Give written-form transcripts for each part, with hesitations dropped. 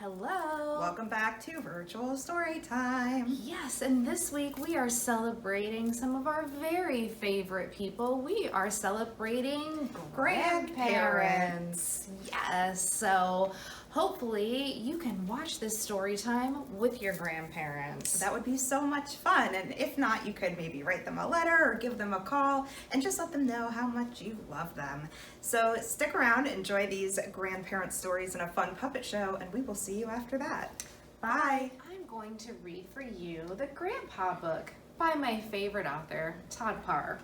Hello. Welcome back to Virtual Story Time. Yes, and this week we are celebrating some of our very favorite people. We are celebrating grandparents. Yes, so hopefully you can watch this story time with your grandparents. That would be so much fun. And if not, you could maybe write them a letter or give them a call and just let them know how much you love them. So stick around, enjoy these grandparent stories and a fun puppet show, and we will see you after that. Bye. I'm going to read for you the Grandpa book by my favorite author, Todd Parr.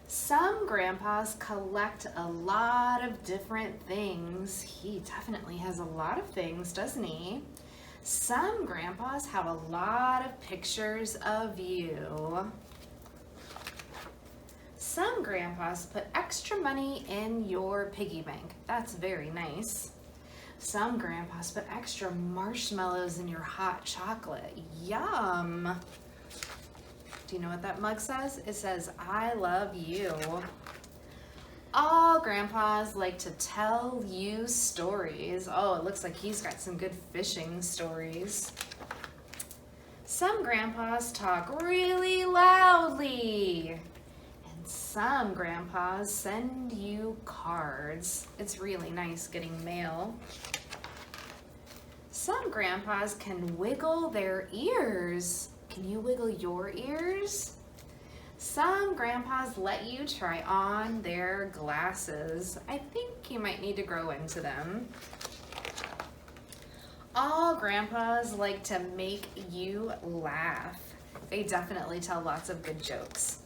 Some grandpas collect a lot of different things. He definitely has a lot of things, doesn't he? Some grandpas have a lot of pictures of you. Some grandpas put extra money in your piggy bank. That's very nice. Some grandpas put extra marshmallows in your hot chocolate. Yum! Do you know what that mug says? It says, I love you. All grandpas like to tell you stories. Oh, it looks like he's got some good fishing stories. Some grandpas talk really loudly. And some grandpas send you cards. It's really nice getting mail. Some grandpas can wiggle their ears. Can you wiggle your ears? Some grandpas let you try on their glasses. I think you might need to grow into them. All grandpas like to make you laugh. They definitely tell lots of good jokes.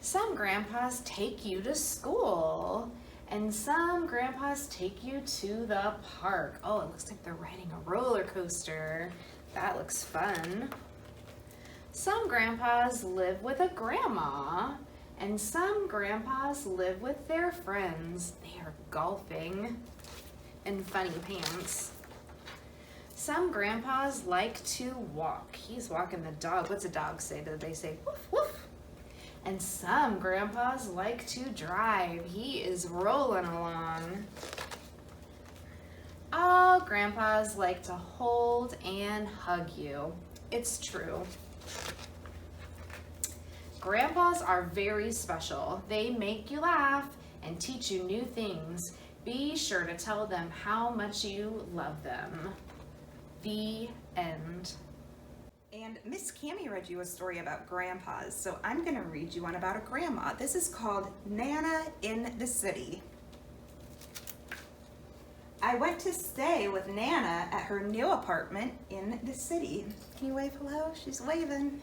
Some grandpas take you to school. And some grandpas take you to the park. Oh, it looks like they're riding a roller coaster. That looks fun. Some grandpas live with a grandma, and some grandpas live with their friends. They are golfing in funny pants. Some grandpas like to walk. He's walking the dog. What's a dog say? Do they say woof woof? And some grandpas like to drive. He is rolling along. All grandpas like to hold and hug you. It's true. Grandpas are very special. They make you laugh and teach you new things. Be sure to tell them how much you love them. The end. And Miss Cammie read you a story about grandpas, so I'm going to read you one about a grandma. This is called Nana in the City. I went to stay with Nana at her new apartment in the city. Can you wave hello? She's waving.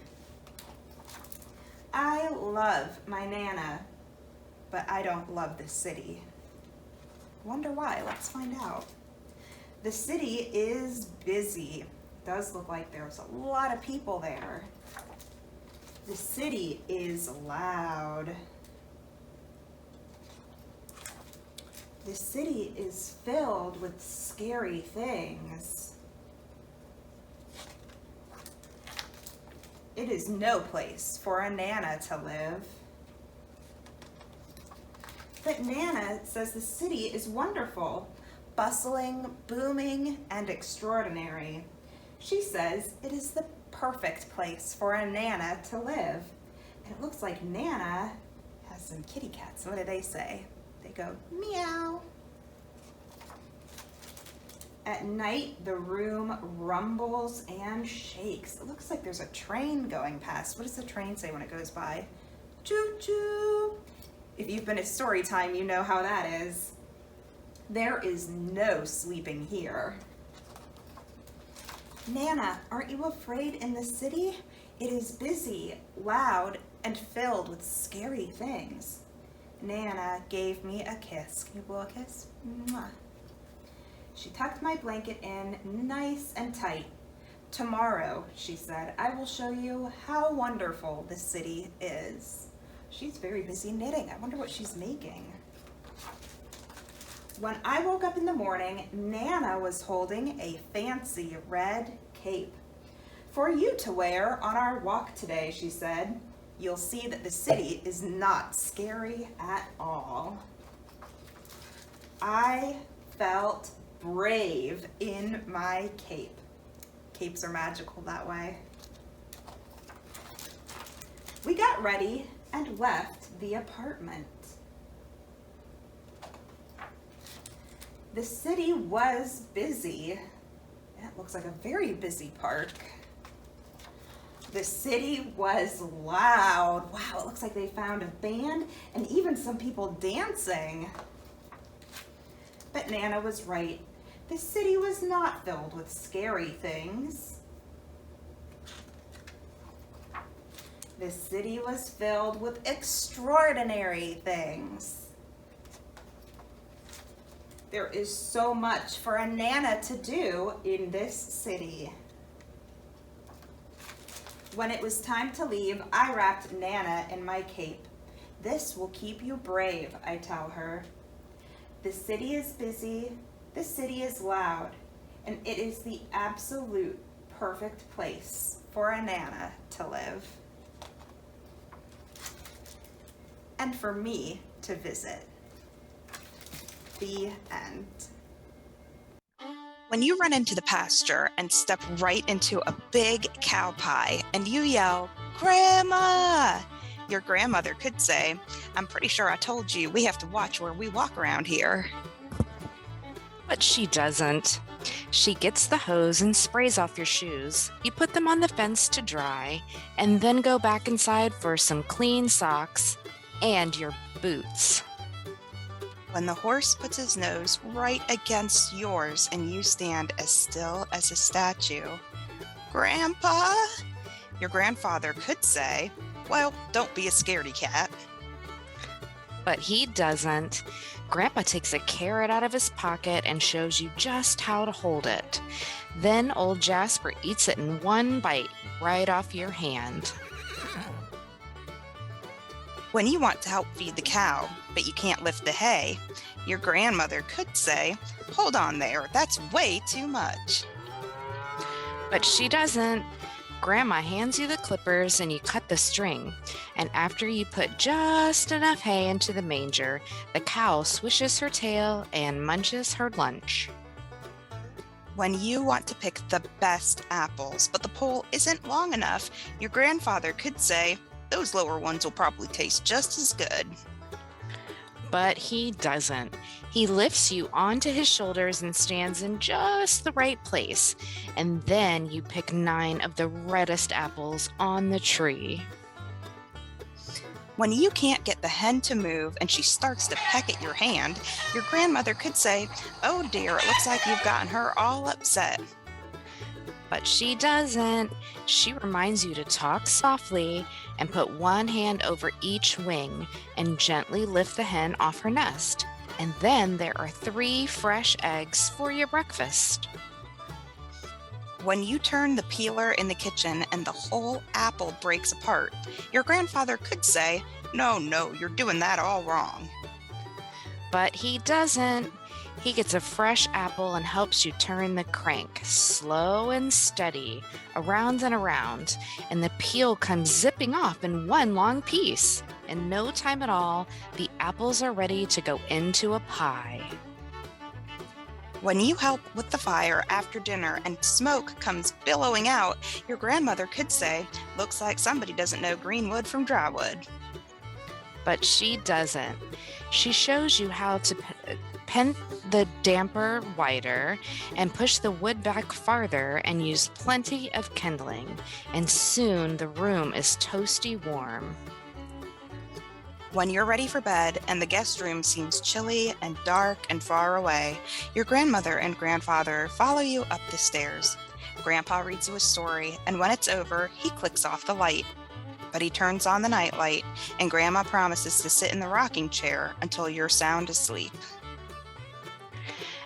I love my Nana, but I don't love the city. Wonder why? Let's find out. The city is busy. Does look like there's a lot of people there. The city is loud. The city is filled with scary things. It is no place for a Nana to live. But Nana says the city is wonderful, bustling, booming, and extraordinary. She says it is the perfect place for a Nana to live. And it looks like Nana has some kitty cats. What do they say? They go, meow. At night, the room rumbles and shakes. It looks like there's a train going past. What does the train say when it goes by? Choo-choo. If you've been at story time, you know how that is. There is no sleeping here. Nana, aren't you afraid in the city? It is busy, loud, and filled with scary things. Nana gave me a kiss. Can you blow a kiss? Mwah. She tucked my blanket in nice and tight. Tomorrow, she said, I will show you how wonderful the city is. She's very busy knitting. I wonder what she's making. When I woke up in the morning, Nana was holding a fancy red cape. For you to wear on our walk today, she said. You'll see that the city is not scary at all. I felt brave in my cape. Capes are magical that way. We got ready and left the apartment. The city was busy. It looks like a very busy park. The city was loud. Wow, it looks like they found a band and even some people dancing. But Nana was right. The city was not filled with scary things. The city was filled with extraordinary things. There is so much for a Nana to do in this city. When it was time to leave, I wrapped Nana in my cape. This will keep you brave, I tell her. The city is busy, the city is loud, and it is the absolute perfect place for a Nana to live. And for me to visit. The end. When you run into the pasture and step right into a big cow pie and you yell, "Grandma!" your grandmother could say, "I'm pretty sure I told you we have to watch where we walk around here." But she doesn't. She gets the hose and sprays off your shoes. You put them on the fence to dry, and then go back inside for some clean socks and your boots. When the horse puts his nose right against yours and you stand as still as a statue, "Grandpa?" your grandfather could say, "Well, don't be a scaredy cat." But he doesn't. Grandpa takes a carrot out of his pocket and shows you just how to hold it. Then old Jasper eats it in one bite right off your hand. When you want to help feed the cow, but you can't lift the hay, your grandmother could say, "Hold on there, that's way too much." But she doesn't. Grandma hands you the clippers and you cut the string. And after you put just enough hay into the manger, the cow swishes her tail and munches her lunch. When you want to pick the best apples, but the pole isn't long enough, your grandfather could say, "Those lower ones will probably taste just as good." But he doesn't. He lifts you onto his shoulders and stands in just the right place. And then you pick 9 of the reddest apples on the tree. When you can't get the hen to move and she starts to peck at your hand, your grandmother could say, "Oh dear, it looks like you've gotten her all upset." But she doesn't. She reminds you to talk softly and put one hand over each wing and gently lift the hen off her nest. And then there are 3 fresh eggs for your breakfast. When you turn the peeler in the kitchen and the whole apple breaks apart, your grandfather could say, "No, you're doing that all wrong." But he doesn't. He gets a fresh apple and helps you turn the crank, slow and steady, around and around, and the peel comes zipping off in one long piece. In no time at all, the apples are ready to go into a pie. When you help with the fire after dinner and smoke comes billowing out, your grandmother could say, "Looks like somebody doesn't know green wood from dry wood." But she doesn't. She shows you how to pen the damper wider and push the wood back farther and use plenty of kindling. And soon the room is toasty warm. When you're ready for bed and the guest room seems chilly and dark and far away, your grandmother and grandfather follow you up the stairs. Grandpa reads you a story, and when it's over, he clicks off the light. But he turns on the nightlight, and Grandma promises to sit in the rocking chair until you're sound asleep.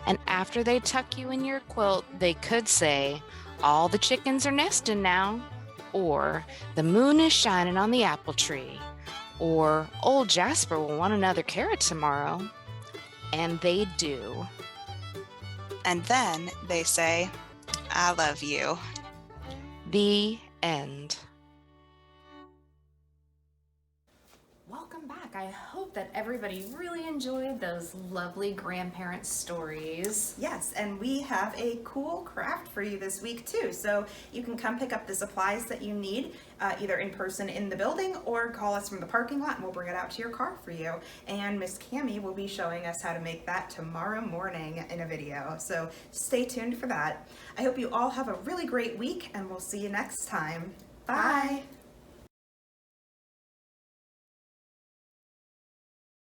And after they tuck you in your quilt, they could say, "All the chickens are nesting now," or "The moon is shining on the apple tree," or "Old Jasper will want another carrot tomorrow." And they do. And then they say, "I love you." The end. Welcome back. back. I hope that everybody really enjoyed those lovely grandparent stories. Yes, and we have a cool craft for you this week too. So you can come pick up the supplies that you need, either in person in the building or call us from the parking lot and we'll bring it out to your car for you. And Miss Cammie will be showing us how to make that tomorrow morning in a video. So stay tuned for that. I hope you all have a really great week and we'll see you next time. Bye. Bye.